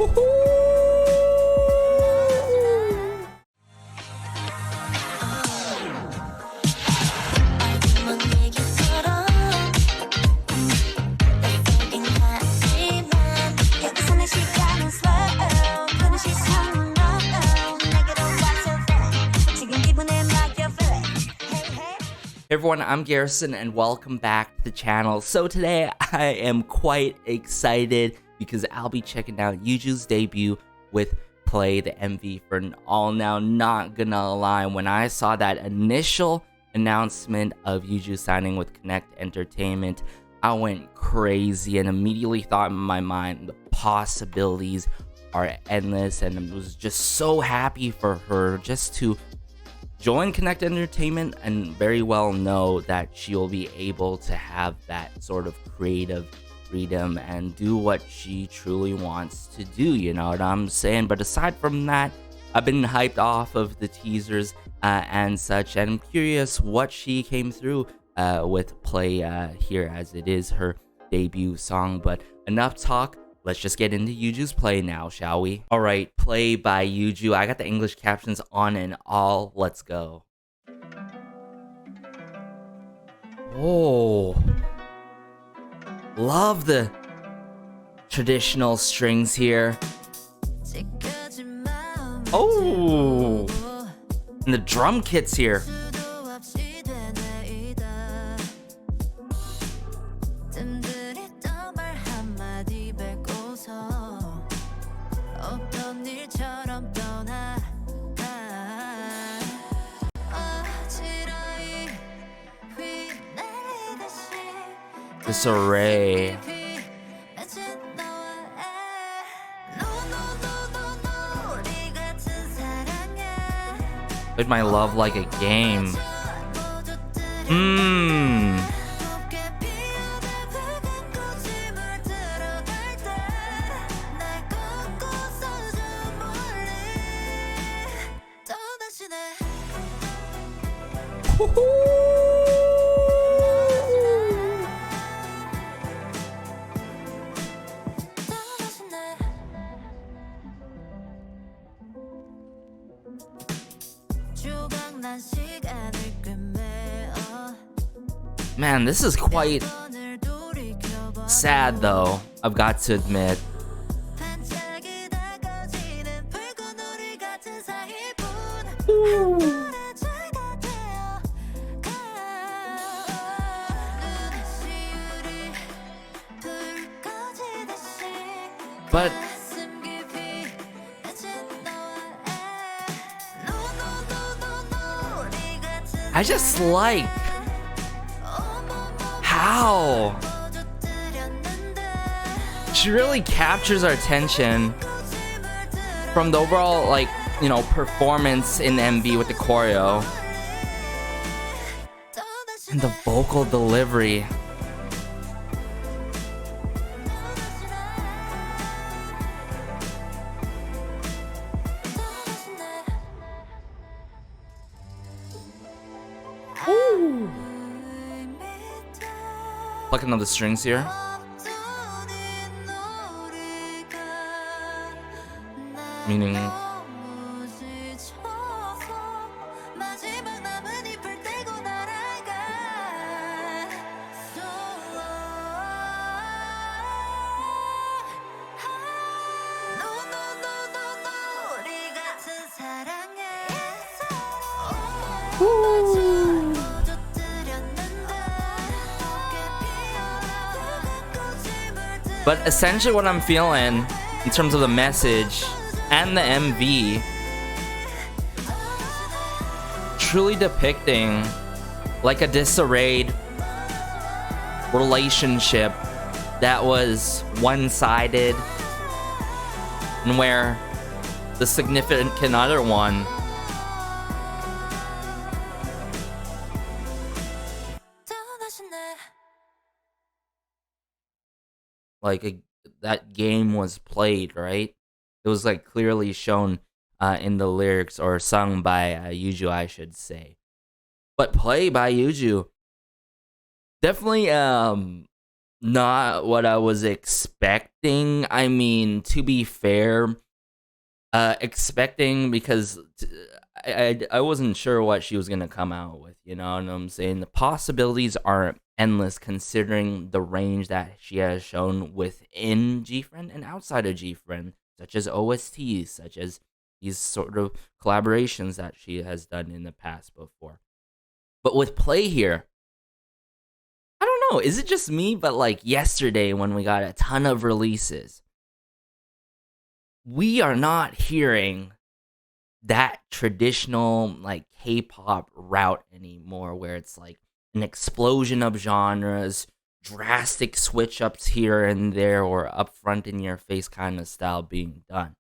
Hey everyone, I'm Garrison and welcome back to the channel. So today I am quite excited because I'll be checking out YUJU's debut with Play, the MV for an All Now. Not gonna lie, when I saw that initial announcement of YUJU signing with Connect Entertainment, I went crazy and immediately thought in my mind the possibilities are endless, and I was just so happy for her just to join Connect Entertainment and very well know that she'll be able to have that sort of creative freedom and do what she truly wants to do, you know what I'm saying? But aside from that, I've been hyped off of the teasers and such, and I'm curious what she came through with Play here, as it is her debut song. But enough talk. Let's just get into YUJU's Play now, shall we? Alright, Play by YUJU. I got the English captions on and all. Let's go. Oh. Love the traditional strings here. Oh. And the drum kits here. Disarray. Played my love like a game. Man, this is quite sad though, I've got to admit. Ooh. But I just like how she really captures our attention from the overall, like, you know, performance in the MV with the choreo and the vocal delivery. Ooh. Plucking on the strings here. Meaning but essentially what I'm feeling in terms of the message and the MV, truly depicting like a disarrayed relationship that was one-sided, and where the significant other one that game was played, right? It was like clearly shown in the lyrics, or sung by YUJU, I should say. But Play by YUJU, definitely Not what I was expecting. I mean, to be fair, expecting because I wasn't sure what she was gonna come out with. You know what I'm saying? The possibilities are endless considering the range that she has shown within GFriend and outside of GFriend, such as OSTs, such as these sort of collaborations that she has done in the past before. But with Play here, I don't know. Is it just me? But like yesterday when we got a ton of releases, we are not hearing that traditional like K-pop route anymore, where it's like an explosion of genres, drastic switch ups here and there, or upfront in your face kind of style being done.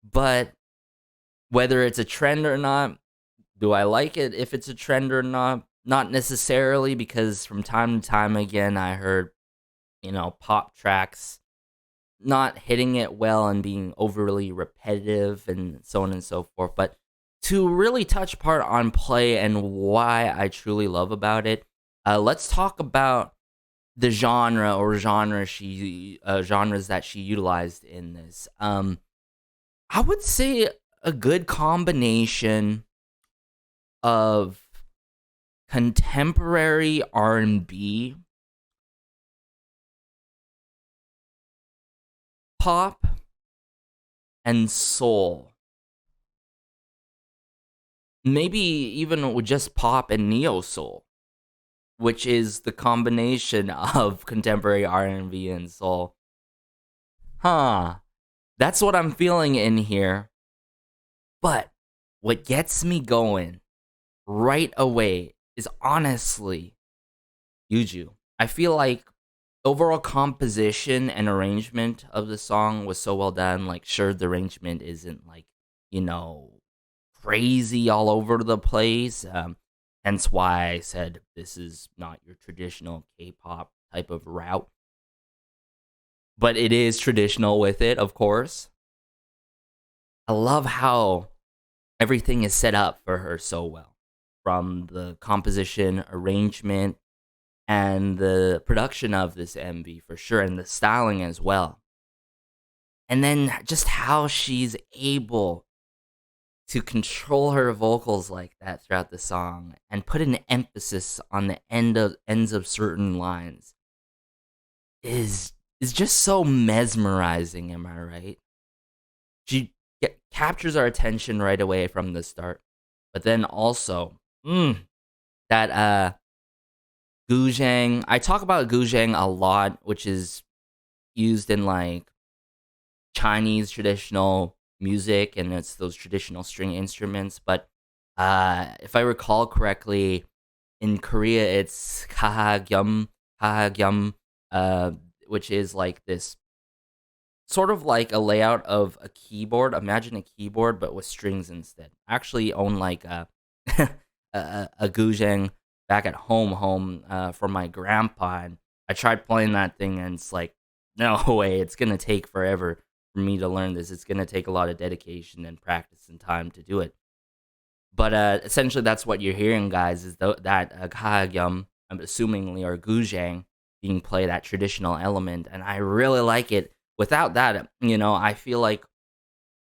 But whether it's a trend or not, do I like it if it's a trend or not? Not necessarily, because from time to time again, I heard, pop tracks not hitting it well and being overly repetitive and so on and so forth. But to really touch part on Play and why I truly love about it, let's talk about the genre or genres that she utilized in this. I would say a good combination of contemporary R&B, pop, and soul. Maybe even with just pop and neo soul, which is the combination of contemporary R&B and soul. That's what I'm feeling in here. But what gets me going right away is honestly YUJU. I feel like overall composition and arrangement of the song was so well done. Like, sure, the arrangement isn't like, crazy all over the place. Hence why I said this is not your traditional K-pop type of route. But it is traditional with it, of course. I love how everything is set up for her so well. From the composition, arrangement, and the production of this MV for sure, and the styling as well. And then just how she's able to control her vocals like that throughout the song and put an emphasis on the ends of certain lines is just so mesmerizing, am I right? She captures our attention right away from the start. But then also, that Guzheng. I talk about Guzheng a lot, which is used in like Chinese traditional music, and it's those traditional string instruments. But if I recall correctly, in Korea it's kahagyum, which is like this sort of like a layout of a keyboard. Imagine a keyboard, but with strings instead. I actually own like a Guzheng back at home from my grandpa, and I tried playing that thing, and it's like, no way, it's gonna take forever for me to learn this. It's gonna take a lot of dedication and practice and time to do it. But essentially, that's what you're hearing, guys, is that kahagyum, I'm assumingly, or Guzheng, being played, that traditional element, and I really like it. Without that, I feel like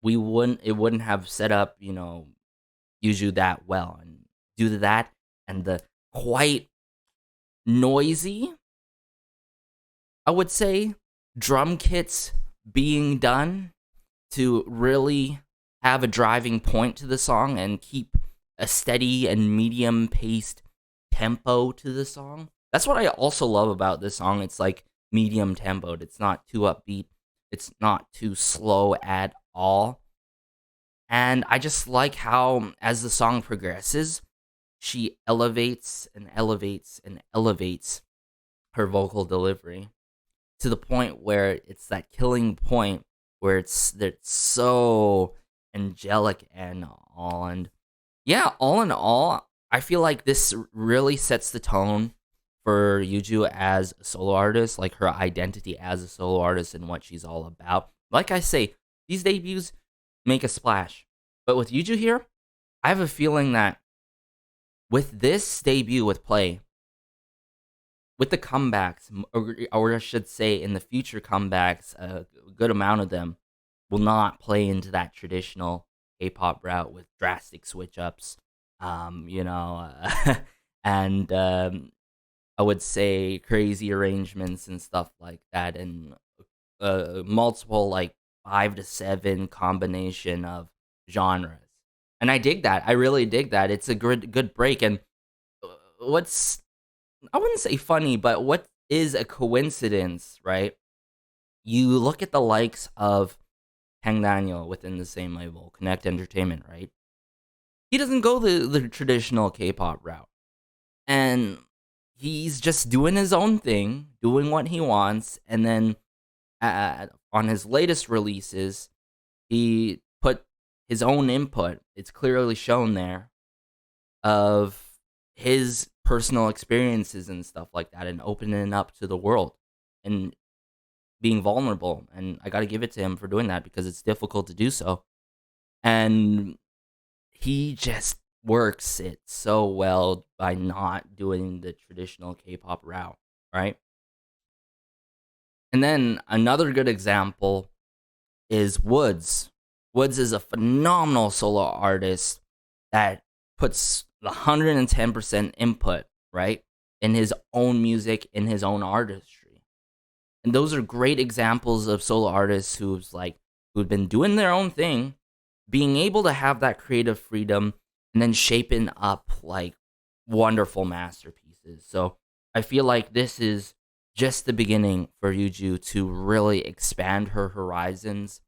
it wouldn't have set up, YUJU that well. And due to that and the quite noisy, I would say, drum kits being done to really have a driving point to the song and keep a steady and medium paced tempo to the song. That's what I also love about this song. It's like medium tempoed. It's not too upbeat. It's not too slow at all. And I just like how, as the song progresses, she elevates and elevates and elevates her vocal delivery to the point where it's that killing point where it's so angelic and all. And yeah, all in all, I feel like this really sets the tone for YUJU as a solo artist, like her identity as a solo artist and what she's all about. Like I say, these debuts make a splash. But with YUJU here, I have a feeling that with this debut with Play, with the comebacks, or I should say, in the future comebacks, a good amount of them will not play into that traditional K-pop route with drastic switch ups, you know, and I would say crazy arrangements and stuff like that, and multiple like 5 to 7 combination of genres. And I dig that. I really dig that. It's a good break. And what's I wouldn't say funny, but what is a coincidence, right? You look at the likes of Kang Daniel within the same label, Connect Entertainment, right? He doesn't go the traditional K-pop route. And he's just doing his own thing, doing what he wants, and then on his latest releases, he put his own input. It's clearly shown there of his personal experiences and stuff like that, and opening up to the world and being vulnerable. And I got to give it to him for doing that because it's difficult to do so. And he just works it so well by not doing the traditional K-pop route, right? And then another good example is Woods. Woods is a phenomenal solo artist that puts 110% input, right, in his own music, in his own artistry. And those are great examples of solo artists who've been doing their own thing, being able to have that creative freedom, and then shaping up like wonderful masterpieces. So I feel like this is just the beginning for YUJU to really expand her horizons,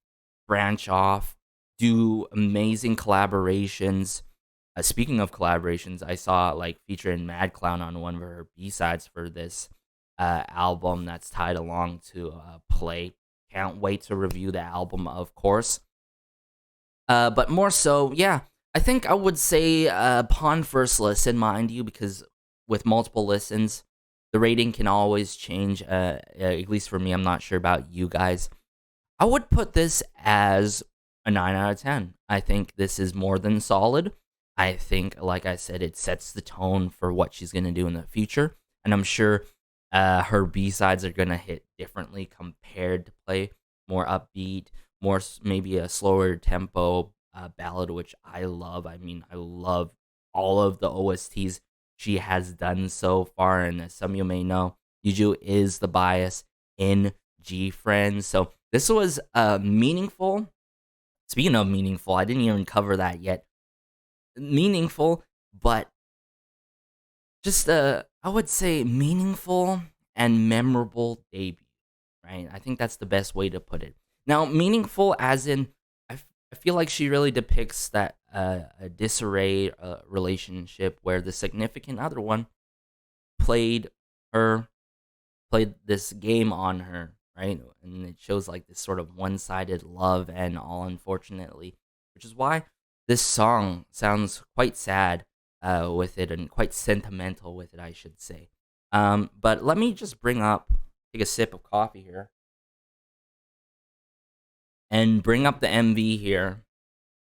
branch off, do amazing collaborations. Speaking of collaborations, I saw like featuring Mad Clown on one of her B-sides for this album that's tied along to Play. Can't wait to review the album, of course. But more so, yeah, I think I would say upon first listen, mind you, because with multiple listens, the rating can always change. At least for me, I'm not sure about you guys. I would put this as a 9 out of 10. I think this is more than solid. I think, like I said, it sets the tone for what she's going to do in the future. And I'm sure her B-sides are going to hit differently compared to Play. More upbeat, more maybe a slower tempo ballad, which I love. I mean, I love all of the OSTs she has done so far. And as some of you may know, YUJU is the bias in G-Friends. So this was meaningful. Speaking of meaningful, I didn't even cover that yet. Meaningful, but just I would say meaningful and memorable debut, right? I think that's the best way to put it. Now, meaningful as in, I feel like she really depicts that a disarray relationship where the significant other one played this game on her, right? And it shows like this sort of one-sided love and all, unfortunately, which is why this song sounds quite sad with it and quite sentimental with it, I should say. But let me just take a sip of coffee here, and bring up the MV here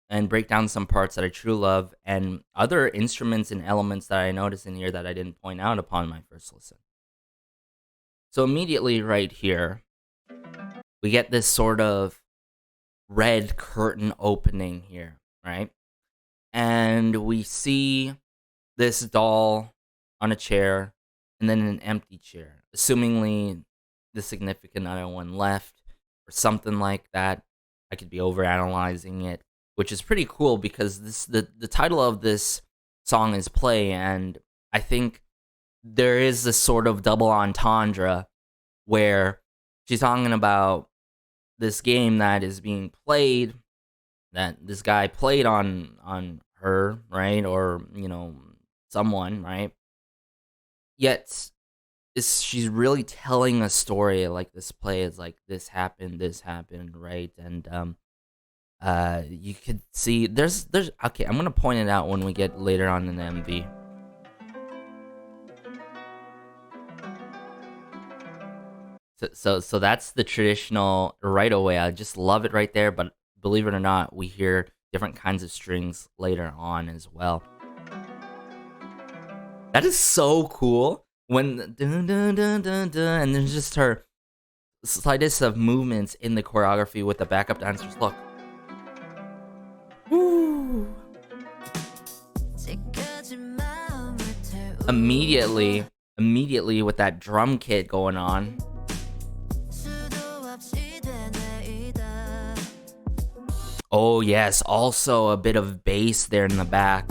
and break down some parts that I truly love and other instruments and elements that I noticed in here that I didn't point out upon my first listen. So immediately right here, we get this sort of red curtain opening here, right? And we see this doll on a chair and then an empty chair, assumingly the significant other one left or something like that. I could be overanalyzing it, which is pretty cool because the title of this song is Play, and I think there is this sort of double entendre where she's talking about this game that is being played, that this guy played on her, right? Or, someone, right? Yet she's really telling a story. Like, this play is like this happened, right? And you could see there's okay, I'm gonna point it out when we get later on in the MV. So that's the traditional right away. I just love it right there. But believe it or not, we hear different kinds of strings later on as well. That is so cool. when dun, dun, dun, dun, dun, and then just her slightest of movements in the choreography with the backup dancers. Look. Woo. Immediately with that drum kit going on. Oh yes, also a bit of bass there in the back.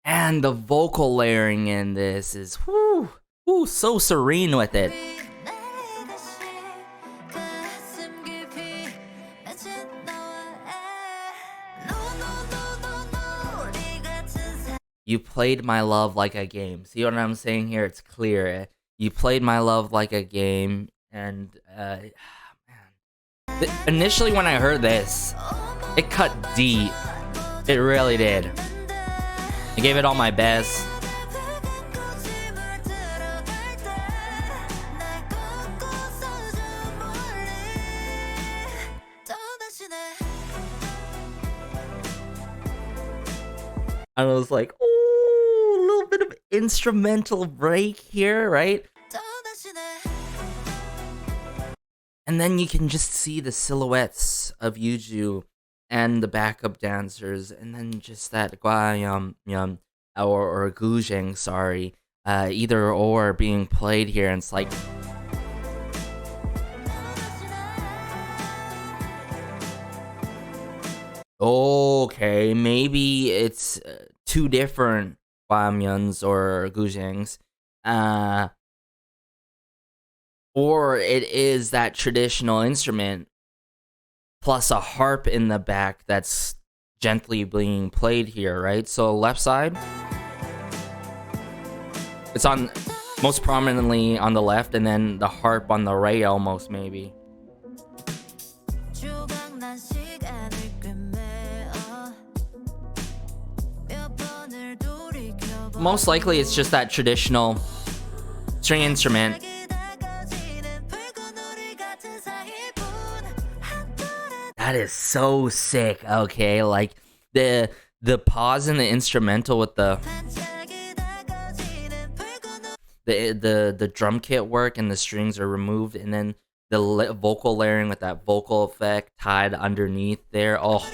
And the vocal layering in this is whoo, so serene with it. You played my love like a game. See what I'm saying here? It's clear. You played my love like a game, and man. Initially when I heard this, it cut deep. It really did. I gave it all my best. I was like, oh, a little bit of instrumental break here, right? And then you can just see the silhouettes of YUJU and the backup dancers, and then just that or Gujeng, sorry, either or being played here, and it's like, okay, maybe it's two different Gwamyeons or Gujengs, or it is that traditional instrument plus a harp in the back that's gently being played here, right? So left side, it's on most prominently on the left, and then the harp on the right almost, maybe. Most likely it's just that traditional string instrument. That is so sick. Okay, like the pause in the instrumental with the drum kit work, and the strings are removed, and then the vocal layering with that vocal effect tied underneath there. Oh.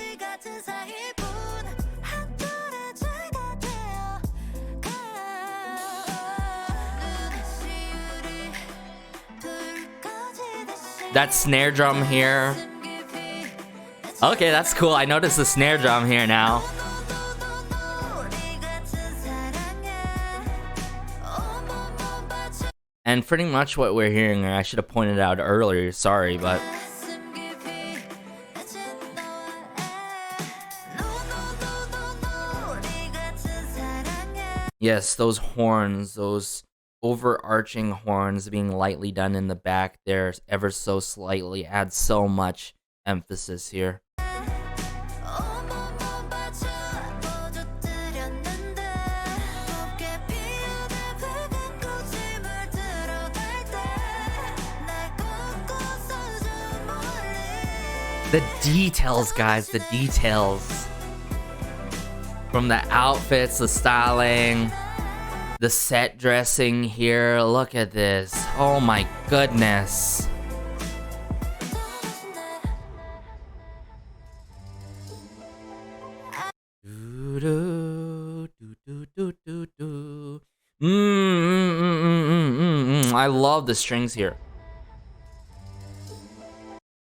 That snare drum here. Okay, that's cool. I noticed the snare drum here now. And pretty much what we're hearing, I should have pointed out earlier, sorry, but yes, those horns, those overarching horns being lightly done in the back there, ever so slightly, adds so much emphasis here. The details, guys, the details. From the outfits, the styling, the set dressing here. Look at this. Oh my goodness. I love the strings here.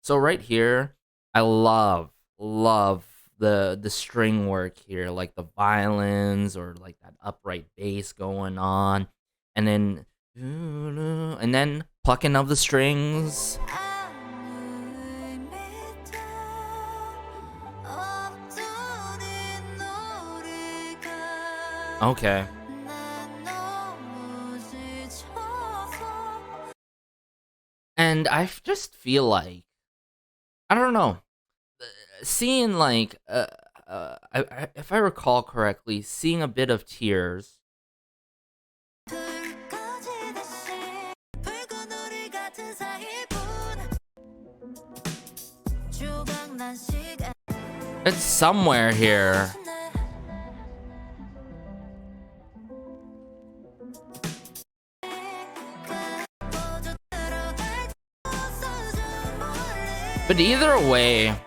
So right here, I love the string work here, like the violins or like that upright bass going on, and then plucking of the strings. Okay. And I just feel like, I don't know, seeing like if I recall correctly, seeing a bit of tears. It's somewhere here. But either way,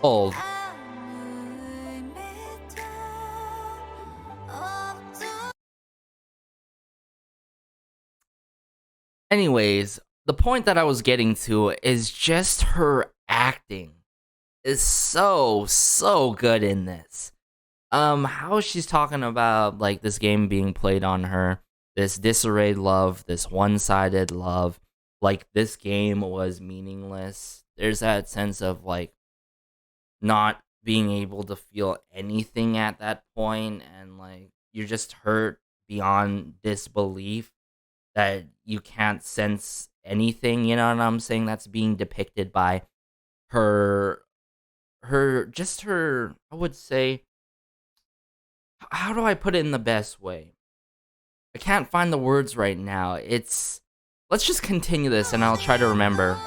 old. Anyways, the point that I was getting to is just her acting is so good in this. How she's talking about like this game being played on her, this disarrayed love, this one-sided love, like this game was meaningless. There's that sense of like not being able to feel anything at that point, and like you're just hurt beyond disbelief that you can't sense anything, you know what I'm saying? That's being depicted by her, I would say, how do I put it in the best way? I can't find the words right now. Let's just continue this and I'll try to remember.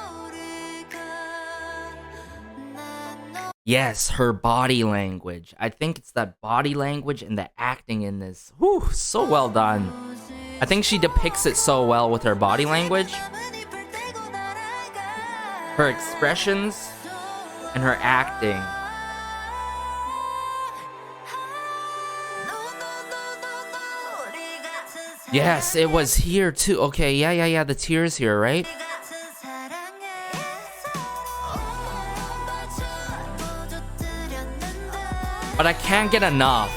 Yes, her body language. I think it's that body language and the acting in this. Whew, so well done. I think she depicts it so well with her body language, her expressions, and her acting. Yes, it was here too. Okay, yeah, the tears here, right? But I can't get enough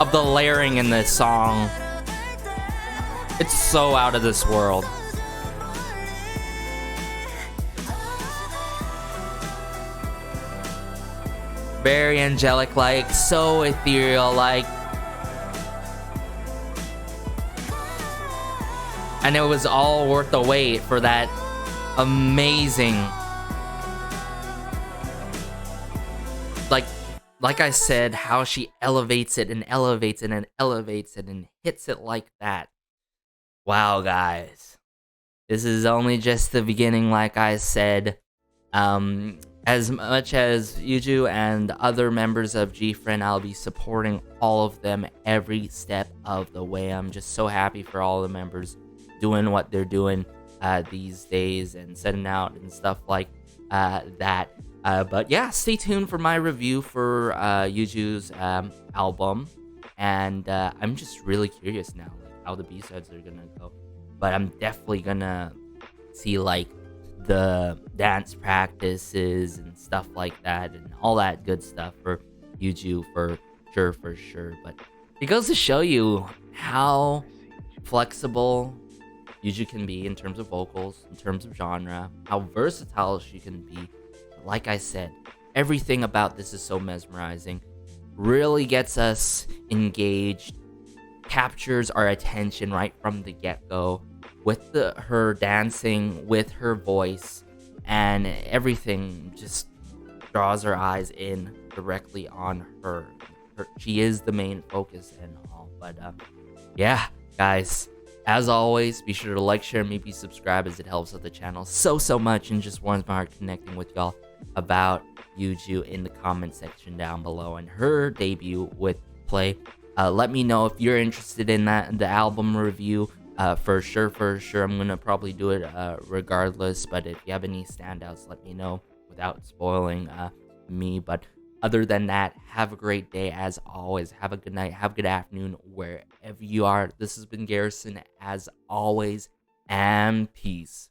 of the layering in this song. It's so out of this world. Very angelic-like, so ethereal-like. And it was all worth the wait for that amazing... Like I said, how she elevates it and elevates it and elevates it and hits it like that. Wow, guys. This is only just the beginning, like I said. As much as YUJU and other members of GFriend, I'll be supporting all of them every step of the way. I'm just so happy for all the members doing what they're doing these days and setting out and stuff like that. But yeah, stay tuned for my review for YUJU's album. And I'm just really curious now, like, how the B-sides are gonna go. But I'm definitely gonna see like the dance practices and stuff like that and all that good stuff for YUJU for sure. But it goes to show you how flexible YUJU can be in terms of vocals, in terms of genre, how versatile she can be. Like I said, everything about this is so mesmerizing, really gets us engaged, captures our attention right from the get-go, with her dancing, with her voice, and everything just draws our eyes in directly on her. She is the main focus and all. But yeah, guys, as always, be sure to like, share, and maybe subscribe, as it helps out the channel so much and just warms my heart connecting with y'all about YUJU in the comment section down below and her debut with Play. Let me know if you're interested in the album review. For sure, I'm gonna probably do it regardless. But if you have any standouts, let me know without spoiling me. But other than that, have a great day as always. Have a good night, have a good afternoon wherever you are. This has been Garrison as always, and peace.